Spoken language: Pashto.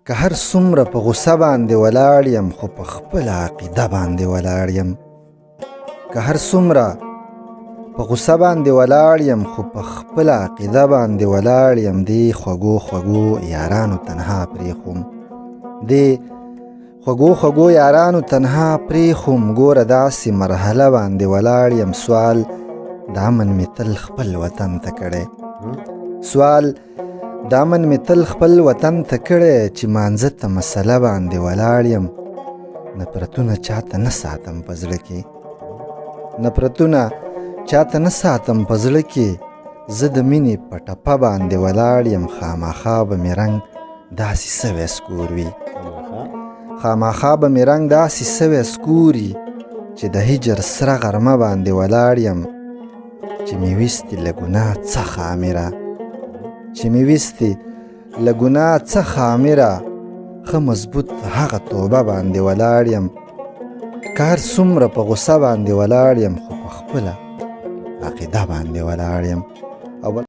که هر څومره په غصه باندې ولاړ یم خو په خپله عقیده باندې ولاړ یم که هر څومره په غصه باندې ولاړ یم خو په خپله عقیده باندې ولاړ یم دې خوږو خوږو یارانو تنها پرېښوم دې خوږو خوږو یارانو تنها پرېښوم ګوره داسې مرحله باندې ولاړ یم سوال د امن مې تل خپل وطن ته کړی سوال د امن مې تل خپل وطن ته کړی چې مانځه ته مسله باندې ولاړ یم نفرتونه چاته نه ساتم په زړه کې نفرتونه چاته نه ساتم په زړه کې زه د مینې په ټپه باندې ولاړ یم خامخا به مې رنګ داسې سوی سکور وي خامخا به مې رنګ داسې سوی سکوري چې د هجر سره غرمه باندې ولاړ یم چې مې ویستې له ګناه څخه امیره چې مې ویستې له ګناه څخه امیره ښه مضبوط هغه توبه باندې ولاړ یم که هر څومره په غصه باندې ولاړ یم خو په خپله عقیده باندې ولاړ یم